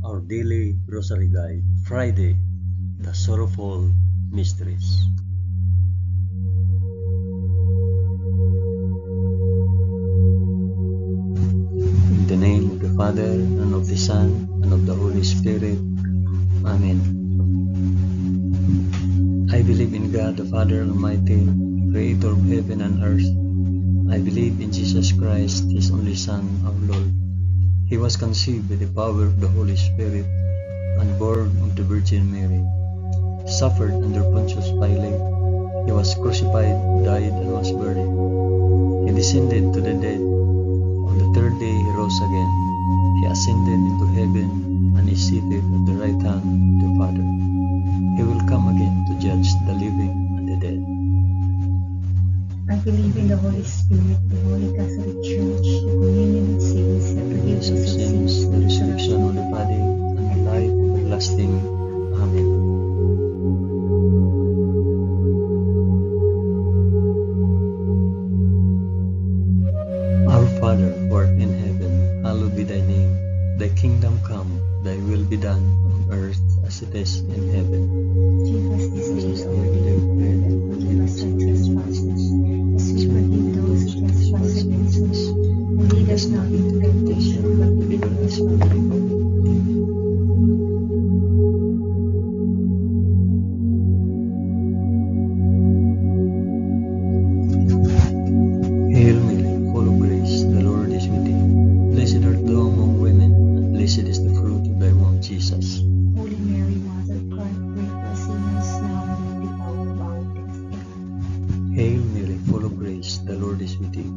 Our Daily Rosary Guide, Friday, the Sorrowful Mysteries. In the name of the Father, and of the Son, and of the Holy Spirit. Amen. I believe in God the Father Almighty, Creator of heaven and earth. I believe in Jesus Christ, His only Son, our Lord. He was conceived by the power of the Holy Spirit and born of the Virgin Mary. Suffered under Pontius Pilate. He was crucified, died, and was buried. He descended to the dead. On the third day he rose again. He ascended into heaven and is seated at the right hand of the Father. He will come again to judge the living and the dead. I believe in the Holy Spirit, the Holy Catholic Church, the communion of saints, the forgiveness of sins, the resurrection of the body, and the life everlasting. Amen. Our Father, who art in heaven, hallowed be thy name. Thy kingdom come, thy will be done, on earth as it is in heaven. Give us this day our daily bread, and forgive us our trespasses, as we forgive those who trespass against us. And lead us not into temptation, but deliver us from evil. Hail Mary, full of grace, the Lord is with thee. Blessed art thou among women, and blessed is the fruit of thy womb, Jesus. Holy Mary, Mother of God, pray for us sinners now and at the hour of our death. Amen. Hail Mary, full of grace, the Lord is with thee.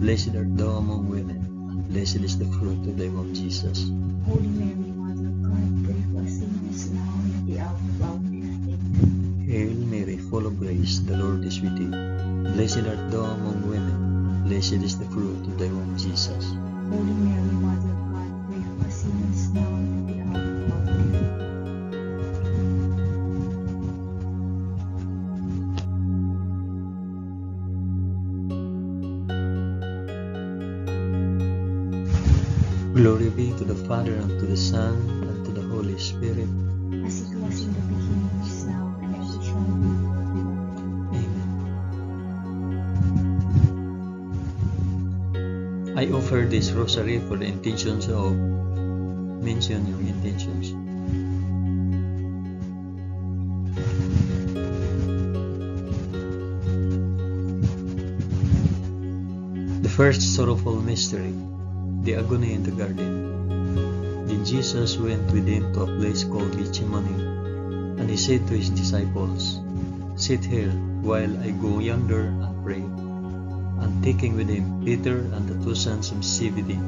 Blessed art thou among women, and blessed is the fruit of thy womb, Jesus. Holy Mary, Mother of God, pray for us sinners now and at the hour of our death. Amen. Hail Mary, full of grace, the Lord is with thee. Blessed art thou among women, and blessed is the fruit of thy womb, Jesus. Holy Mary, Mother of God, pray for us sinners now and at the hour of our death. Glory be to the Father, and to the Son, and to the Holy Spirit. As it was in the beginning, is now, and ever shall be, world without end. Amen. I offer this rosary for the intentions of, mention your intentions. The first sorrowful mystery, the agony in the garden. Then Jesus went with them to a place called Gethsemane, and he said to his disciples, "Sit here while I go yonder and pray." And taking with him Peter and the two sons of Zebedee,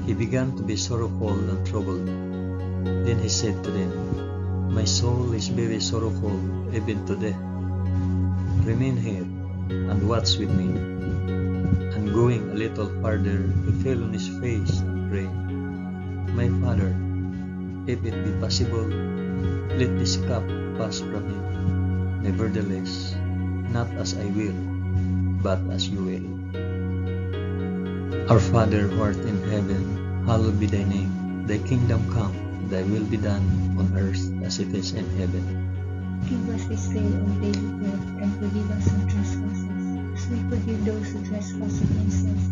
he began to be sorrowful and troubled. Then he said to them, "My soul is very sorrowful, even to death. Remain here and watch with me." And going a little farther, he fell on his face and prayed, "My Father, if it be possible, let this cup pass from me. Nevertheless, not as I will, but as you will." Our Father, who art in heaven, hallowed be thy name. Thy kingdom come, thy will be done, on earth as it is in heaven. Give us this day our daily bread, and forgive us our trespasses, as we forgive those who trespass against us.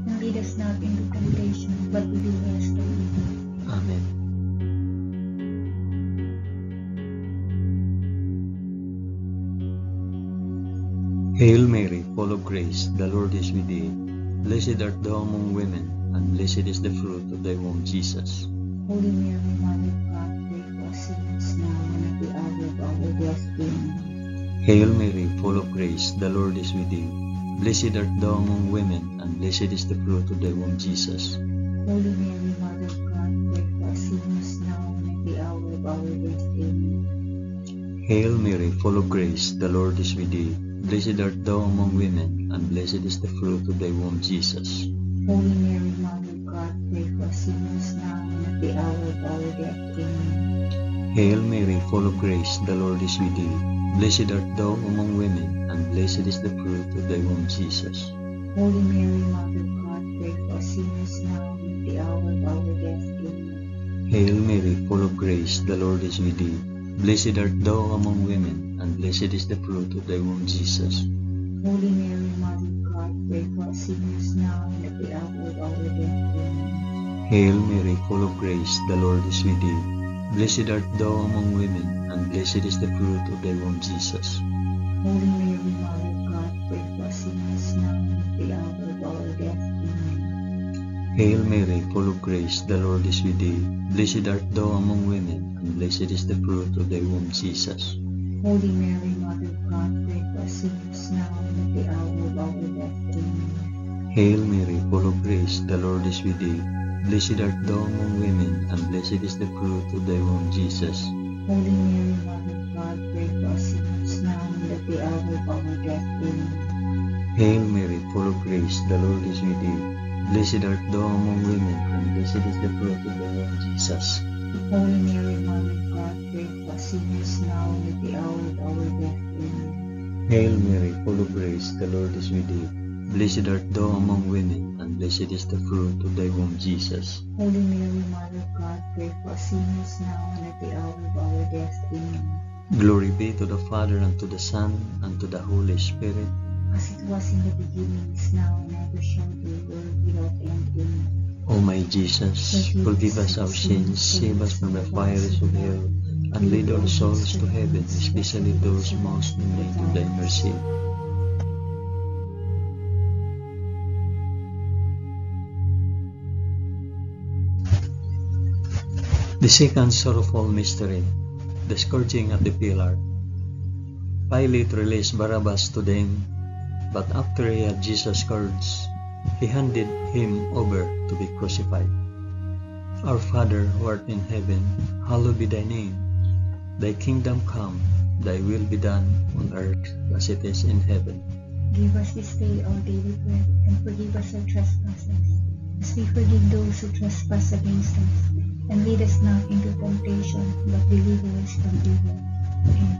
And lead us not into temptation, but deliver us from evil. Amen. Hail Mary, full of grace, the Lord is with thee. Blessed art thou among women, and blessed is the fruit of thy womb, Jesus. Holy Mary, Mother of God, pray for us sinners now and at the hour of our death. Amen. Hail Mary, full of grace, the Lord is with thee. Blessed art thou among women, and blessed is the fruit of thy womb, Jesus. Holy Mary, Mother of God, pray for us sinners now and at the hour of our death. Amen. Hail Mary, full of grace, the Lord is with thee. Blessed art thou among women, and blessed is the fruit of thy womb, Jesus. Holy Mary, Mother of God, pray for us sinners now and at the hour of our death. Amen. Hail Mary, full of grace, the Lord is with thee. Blessed art thou among women, and blessed is the fruit of thy womb, Jesus. Holy Mary, Mother of God, pray for us sinners now and at the hour of our death. Amen. Hail Mary, full of grace, the Lord is with thee. Blessed art thou among women, and blessed is the fruit of thy womb, Jesus. Holy Mary, Mother of God, pray for us sinners now and at the hour of our death. Amen. Hail Mary, full of grace, the Lord is with thee. Blessed art thou among women, and blessed is the fruit of thy womb, Jesus. Holy Mary, Mother of God, pray for us sinners now and at the hour of our death. Amen. Hail Mary, full of grace, the Lord is with thee. Blessed art thou among women, and blessed is the fruit of thy womb, Jesus. Holy Mary, Mother of God, pray for us sinners now and at the hour of our death. Amen. Hail Mary, full of grace, the Lord is with thee. Blessed art thou among women, and blessed is the fruit of thy womb, Jesus. Holy Mary, Mother of God, pray for us sinners now and at the hour of our death. Amen. Hail Mary, full of grace, the Lord is with thee. Blessed art thou among women, and blessed is the fruit of thy womb, Jesus. Holy Mary, Mother of God, pray for us sinners now and at the hour of our death. Amen. Hail Mary, full of grace, the Lord is with thee. Blessed art thou among women, and blessed is the fruit of thy womb, Jesus. Holy Mary, Mother of God, pray for us sinners now and at the hour of our death. Amen. Glory be to the Father, and to the Son, and to the Holy Spirit. As it was in the beginning, is now, and ever shall be, world without end. Amen. O my Jesus, forgive us our sins, save us from the fires of hell, and lead all souls to heaven, especially those most in need of thy mercy. The second sorrowful mystery, the scourging at the pillar. Pilate released Barabbas to them, but after he had Jesus scourged, he handed him over to be crucified. Our Father, who art in heaven, hallowed be thy name. Thy kingdom come, thy will be done on earth as it is in heaven. Give us this day our daily bread, and forgive us our trespasses, as we forgive those who trespass against us. And lead us not into temptation, but deliver us from evil. Amen.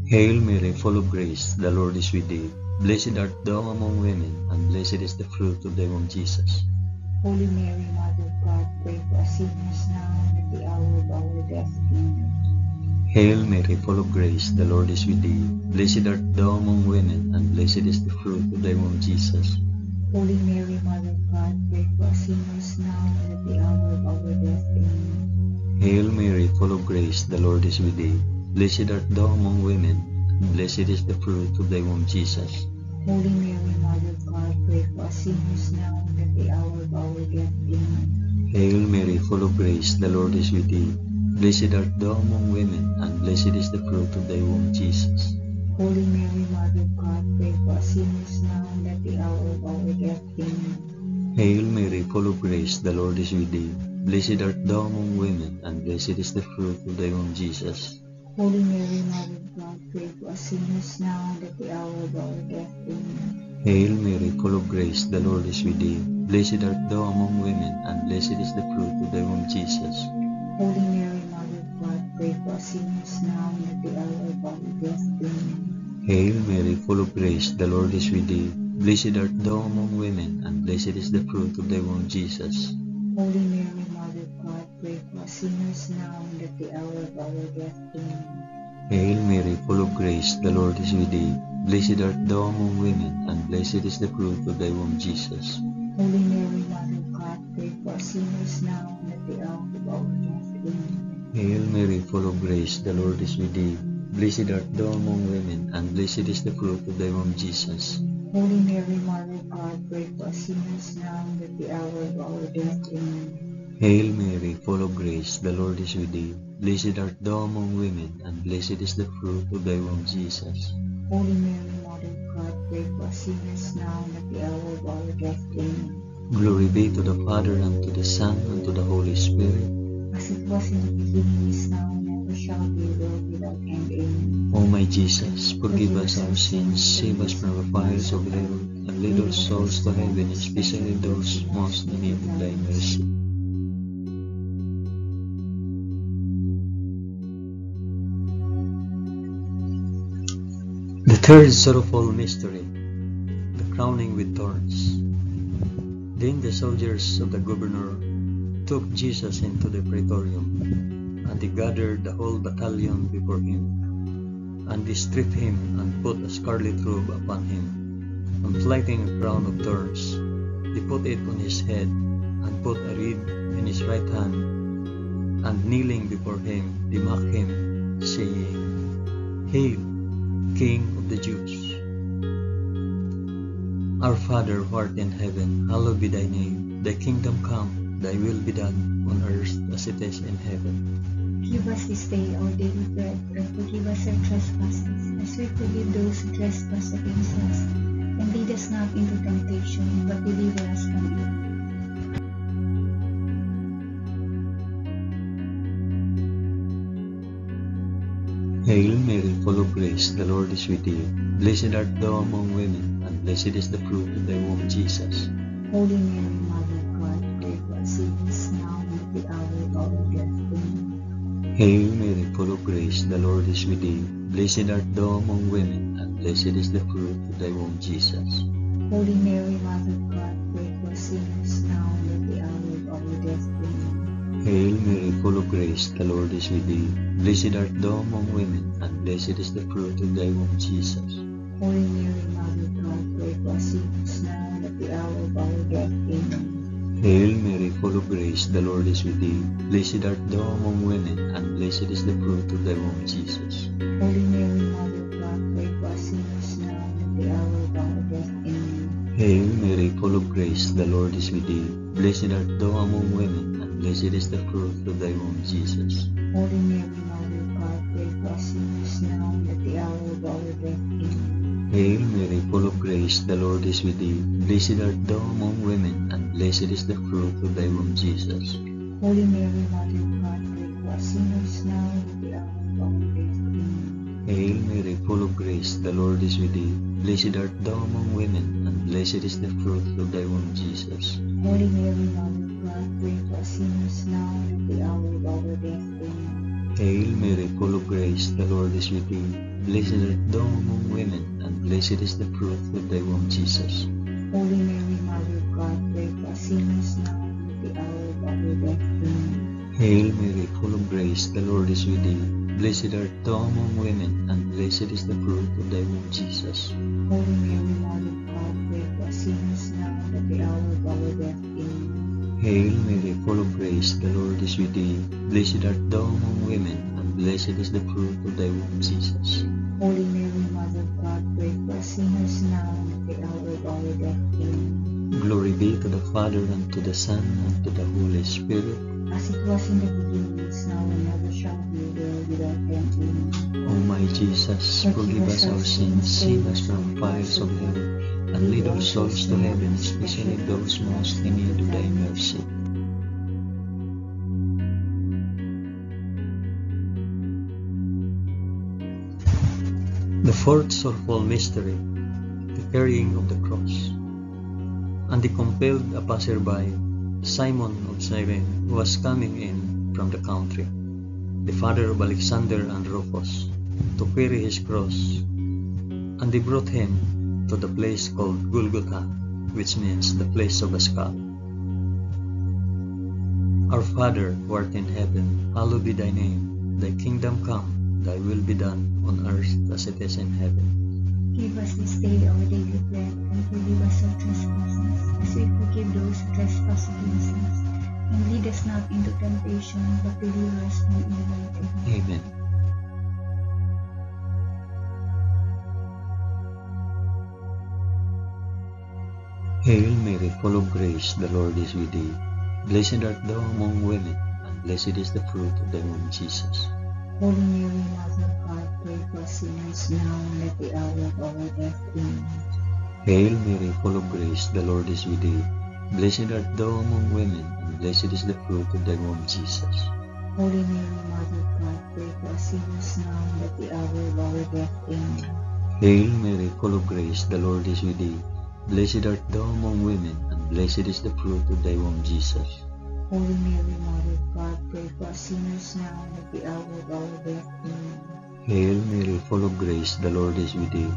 Hail Mary, full of grace, the Lord is with thee. Blessed art thou among women, and blessed is the fruit of thy womb, Jesus. Holy Mary, Mother of God, pray for us sinners now and at the hour of our death. Amen. Hail Mary, full of grace, the Lord is with thee. Blessed art thou among women, and blessed is the fruit of thy womb, Jesus. Holy Mary, Mother of God, pray for us sinners now and at the hour of our death. Amen. Hail Mary, full of grace, the Lord is with thee. Blessed art thou among women, and blessed is the fruit of thy womb, Jesus. Holy Mary, Mother of God, pray for us sinners now and at the hour of our death. Amen. Hail Mary, full of grace, the Lord is with thee. Blessed art thou among women, and blessed is the fruit of thy womb, Jesus. Holy Mary, Mother of God, pray for us sinners now and at the hour of our death. Amen. Hail Mary, full of grace, the Lord is with thee. Blessed art thou among women, and blessed is the fruit of thy womb, Jesus. Holy Mary, Mother of God, pray for us sinners now and at the hour of our death. Amen. Hail Mary, full of grace, the Lord is with thee. Blessed art thou among women, and blessed is the fruit of thy womb, Jesus. Holy Mary, Mother of God, pray for us sinners now and at the hour of our death. Amen. Hail Mary, full of grace, the Lord is with thee. Blessed art thou among women, and blessed is the fruit of thy womb, Jesus. Holy Mary, Mother of God, pray for us sinners now and at the hour of our death. Amen. Hail Mary, full of grace, the Lord is with thee. Blessed art thou among women, and blessed is the fruit of thy womb, Jesus. Holy Mary, Mother of God, pray for us sinners now and at the hour of our death. Amen. Hail Mary, full of grace, the Lord is with thee. Blessed art thou among women, and blessed is the fruit of thy womb, Jesus. Holy Mary, Mother of God, pray for us sinners now and at the hour of our death. Amen. Hail Mary, full of grace, the Lord is with thee. Blessed art thou among women, and blessed is the fruit of thy womb, Jesus. Holy Mary, Mother of God, pray for us sinners now and at the hour of our death. Amen. Glory be to the Father, and to the Son, and to the Holy Spirit. As it was in the beginning, is now, and ever shall be, world without end. Amen. O my Jesus, forgive us our sins, save us from the fires of hell, and lead all souls to heaven, especially those most in need of thy mercy. The third sorrowful mystery, crowning with thorns. Then the soldiers of the governor took Jesus into the praetorium, and they gathered the whole battalion before him. And they stripped him and put a scarlet robe upon him, and plighting a crown of thorns, they put it on his head, and put a reed in his right hand. And kneeling before him, they mocked him, saying, Hail, King of the Jews! Our Father who art in heaven, hallowed be thy name. Thy kingdom come, thy will be done, on earth as it is in heaven. Give us this day our daily bread, and forgive us our trespasses, as we forgive those who trespass against us. And lead us not into temptation, but deliver us from evil. Hail Mary, full of grace, the Lord is with thee. Blessed art thou among women, and blessed is the fruit of thy womb, Jesus. Holy Mary, Mother of God, pray for us sinners now and at the hour of our death. Amen. Hail Mary, full of grace, the Lord is with thee. Blessed art thou among women, and blessed is the fruit of thy womb, Jesus. Holy Mary, Mother of God, pray for us sinners now and at the hour of our death. Amen. Hail Mary, full of grace, the Lord is with thee. Blessed art thou among women, and blessed is the fruit of thy womb, Jesus. Holy Mary, Mother of God, pray for us sinners now and at the hour of our death. Amen. Hail Mary, full of grace, the Lord is with thee. Blessed art thou among women, and blessed is the fruit of thy womb, Jesus. Holy Mary, Mother of God, pray for us sinners now and at the hour of our death. Amen. Hail Mary, full of grace, the Lord is with thee. Blessed art thou among women, and blessed is the fruit of thy womb, Jesus. Holy Mary, Mother of God, pray for us sinners now and at the hour of our death. Amen. Hail Mary, full of grace, the Lord is with thee. Blessed art thou among women, and blessed is the fruit of thy womb, Jesus. Holy Mary, Mother of God, pray for us sinners now and at the hour of our death. Amen. Hail Mary, full of grace, the Lord is with thee. Blessed art thou among women, and blessed is the fruit of thy womb, Jesus. Holy Mary, Mother of God, pray for us sinners now and at the hour of our death. Amen. Hail Mary, full of grace, the Lord is with thee. Blessed art thou among women, and blessed is the fruit of thy womb, Jesus. Holy Mary, Mother of God, pray for us sinners now and at the hour of our death. Amen. Hail Mary, full of grace, the Lord is with thee. Blessed art thou among women, and blessed is the fruit of thy womb, Jesus. Holy Mary, Mother of God, pray for us sinners now and at the hour of our death. Amen. Hail Mary, full of grace, the Lord is with thee. Blessed art thou among women, and blessed is the fruit of thy womb, Jesus. Holy Mary, Mother of God, pray for us sinners now and at the hour of our death. Amen. Glory be to the Father, and to the Son, and to the Holy Spirit. As it was in the beginning, is now, and ever shall be, world without end. Amen. O my Jesus, forgive us our sins, save us from fires of hell, and lead all souls to heaven, especially those most in need of thy mercy. The fourth sorrowful mystery, the carrying of the cross. And they compelled a passerby, Simon of Cyrene, who was coming in from the country, the father of Alexander and Rufus, to carry his cross. And they brought him to the place called Golgotha, which means the place of a skull. Our Father, who art in heaven, hallowed be thy name. Thy kingdom come, thy will be done, on earth as it is in heaven. Give us this day our daily bread, and forgive us our trespasses, as we forgive those who trespass against us. And lead us not into temptation, but deliver us from evil. Amen. Amen. Hail Mary, full of grace, the Lord is with thee. Blessed art thou among women, and blessed is the fruit of thy womb, Jesus. Holy Mary, Mother of God, pray for us sinners now and at the hour of our death. Amen. Hail Mary, full of grace, the Lord is with thee. Blessed art thou among women, and blessed is the fruit of thy womb, Jesus. Holy Mary, Mother of God, pray for us sinners now and at the hour of our death. Amen. Hail Mary, full of grace, the Lord is with thee. Blessed art thou among women, and blessed is the fruit of thy womb, Jesus. Holy Mary, Mother of God, pray for us sinners now and at the hour of our death. Amen. Hail Mary, full of grace, the Lord is with thee.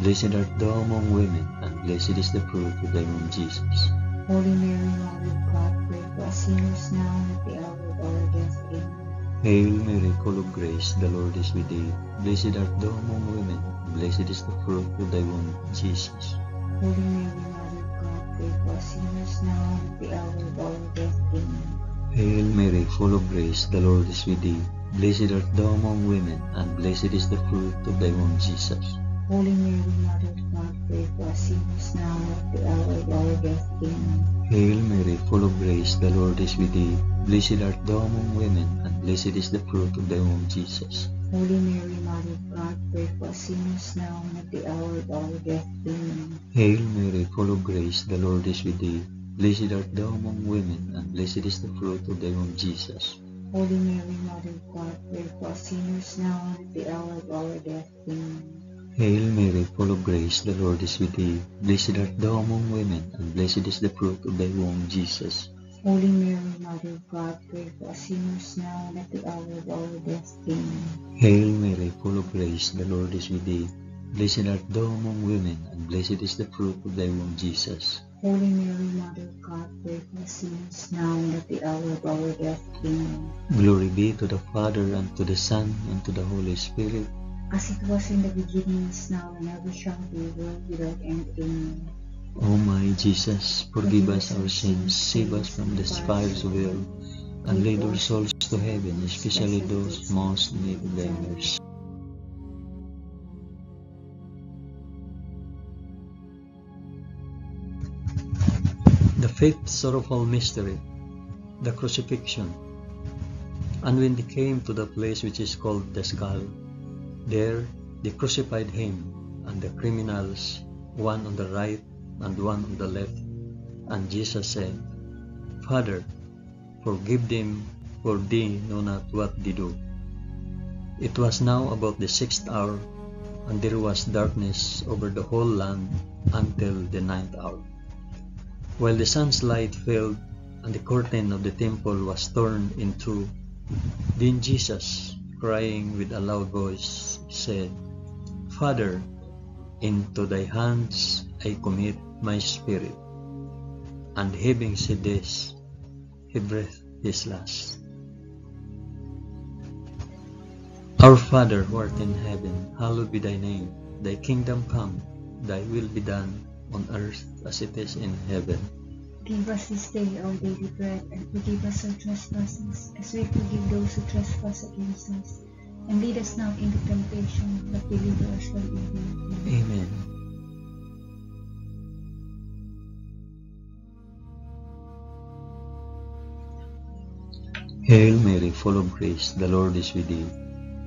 Blessed art thou among women, and blessed is the fruit of thy womb, Jesus. Holy Mary, Mother of God, pray for us sinners now and at the hour of our death. Amen. Hail Mary, full of grace, the Lord is with thee. Blessed art thou among women, and blessed is the fruit of thy womb, Jesus. Holy Mary, Mother of God, pray for us sinners now and at the hour of our death. Amen. Hail Mary, full of grace, the Lord is with thee. Blessed art thou among women, and blessed is the fruit of thy womb, Jesus. Holy Mary, Mother of God, pray for us sinners now and at the hour of our death. Amen. Hail Mary, full of grace, the Lord is with thee. Blessed art thou among women, and blessed is the fruit of thy womb, Jesus. Holy Mary, Mother of God, pray for us sinners now and at the hour of our death. Amen. Hail Mary, full of grace, the Lord is with thee. Blessed art thou among women, and blessed is the fruit of thy womb, Jesus. Holy Mary, Mother of God, pray for us sinners now and at the hour of our death. Amen. Hail Mary, full of grace, the Lord is with thee. Blessed art thou among women, and blessed is the fruit of thy womb, Jesus. Holy Mary, Mother of God, pray for us sinners now and at the hour of our death. Amen. Hail Mary, full of grace, the Lord is with thee. Blessed art thou among women, and blessed is the fruit of thy womb, Jesus. Holy Mary, Mother of God, pray for us sinners now and at the hour of our death. Amen. Glory be to the Father, and to the Son, and to the Holy Spirit. As it was in the beginning, is now, and ever shall be, world without end. Amen. O my Jesus, forgive us our sins, save us from the fires of hell, and lead our souls to heaven, especially those most in need of thy mercy. The fifth sorrowful mystery, the crucifixion. And when they came to the place which is called the Skull, there they crucified him and the criminals, one on the right and one on the left. And Jesus said, Father, forgive them, for they know not what they do. It was now about the 6th hour, and there was darkness over the whole land until the 9th hour. While the sun's light failed, and the curtain of the temple was torn in two, then Jesus, crying with a loud voice, said, Father, into thy hands I commit my spirit. And having said this, he breathed his last. Our Father who art in heaven, hallowed be thy name. Thy kingdom come, thy will be done, on earth as it is in heaven. Give us this day our daily bread, and forgive us our trespasses, as we forgive those who trespass against us. And lead us not into temptation, but deliver us from evil. Amen. Hail Mary, full of grace, the Lord is with thee.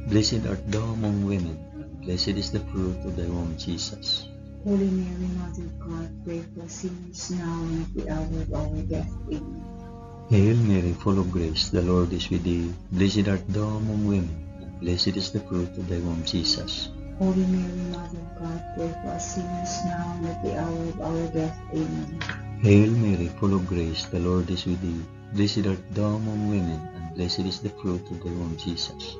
Blessed art thou among women, and blessed is the fruit of thy womb, Jesus. Holy Mary, Mother of God, pray for us sinners now and at the hour of our death. Amen. Hail Mary, full of grace, the Lord is with thee. Blessed art thou among women, and blessed is the fruit of thy womb, Jesus. Holy Mary, Mother of God, pray for us sinners now and at the hour of our death. Amen. Hail Mary, full of grace, the Lord is with thee. Blessed art thou among women, and blessed is the fruit of thy womb, Jesus.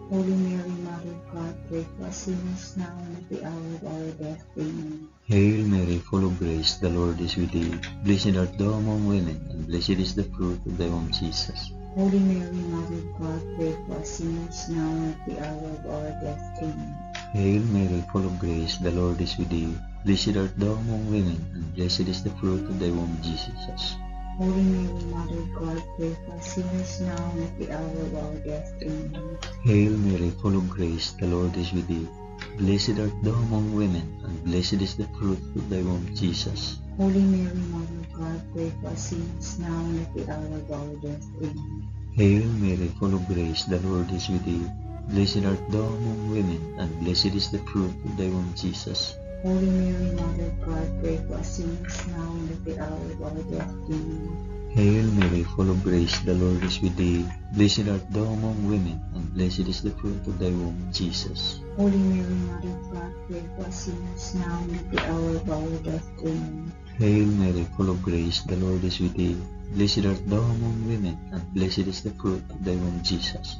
Holy Mary, Mother of God, pray for us sinners now and at the hour of our death. Amen. Hail Mary, full of grace, the Lord is with thee. Blessed art thou among women, and blessed is the fruit of thy womb, Jesus. Holy Mary, Mother of God, pray for us sinners now and at the hour of our death. Amen. Hail Mary, full of grace, the Lord is with thee. Blessed art thou among women, and blessed is the fruit of thy womb, Jesus. Holy Mary, Mother of God, pray for us sinners now and at the hour of our death. Amen. Hail Mary, full of grace, the Lord is with thee. Blessed art thou among women, and blessed is the fruit of thy womb, Jesus. Holy Mary, Mother of God, pray for us sinners now and at the hour of our death. Amen. Hail Mary, full of grace, the Lord is with thee. Blessed art thou among women, and blessed is the fruit of thy womb, Jesus. Holy Mary, Mother of God, pray for us sinners now and at the hour of our death. Amen. Hail Mary, full of grace, the Lord is with thee. Blessed art thou among women, and blessed is the fruit of thy womb, Jesus. Holy Mary, Mother of God, pray for us sinners now and at the hour of our death. Amen. Hail Mary, full of grace, the Lord is with thee. Blessed art thou among women, and blessed is the fruit of thy womb, Jesus.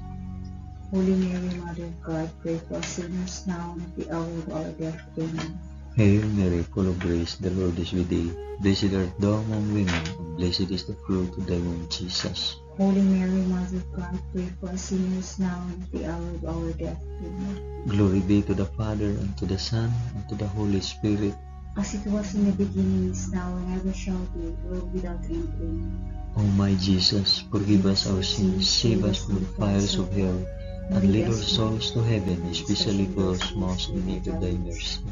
Holy Mary, Mother of God, pray for us sinners now and at the hour of our death. Amen. Hail Mary, full of grace, the Lord is with thee. Blessed art thou among women, and blessed is the fruit of thy womb, Jesus. Holy Mary, Mother of God, pray for us sinners now and at the hour of our death. Amen. Glory be to the Father, and to the Son, and to the Holy Spirit. As it was in the beginning, is now, and ever shall be, world without end. Amen. O my Jesus, forgive us our sins, save us from the fires of hell, and lead our souls to heaven, especially those most in need of thy mercy.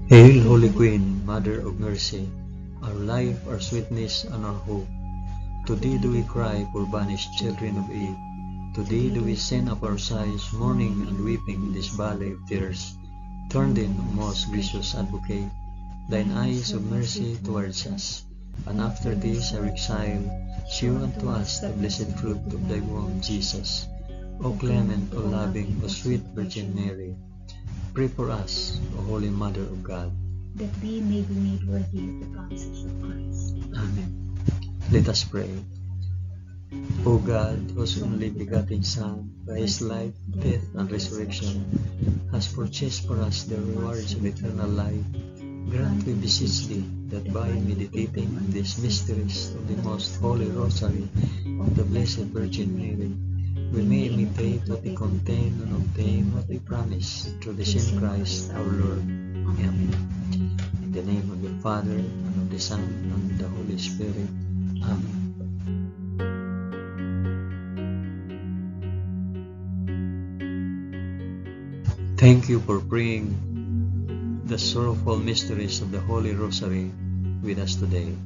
Hail, Holy Queen, Mother of Mercy, our life, our sweetness, and our hope. To thee do we cry, poor banished children of Eve. To thee do we send up our sighs, mourning and weeping in this valley of tears. Turn then, O most gracious Advocate, thine eyes of mercy towards us, and after this our exile, shew unto us the blessed fruit of thy womb, Jesus. O clement, O loving, O sweet Virgin Mary, pray for us, O Holy Mother of God, that we may be made worthy of the promises of Christ. Amen. Let us pray. O God, whose only begotten Son, by his life, death, and resurrection, has purchased for us the rewards of eternal life, grant, we beseech thee, that by meditating on these mysteries of the most holy Rosary of the Blessed Virgin Mary, we may imitate what they contain and obtain what they promise, through the same Christ our Lord. Amen. In the name of the Father, and of the Son, and of the Holy Spirit. Amen. Thank you for praying the sorrowful mysteries of the Holy Rosary with us today.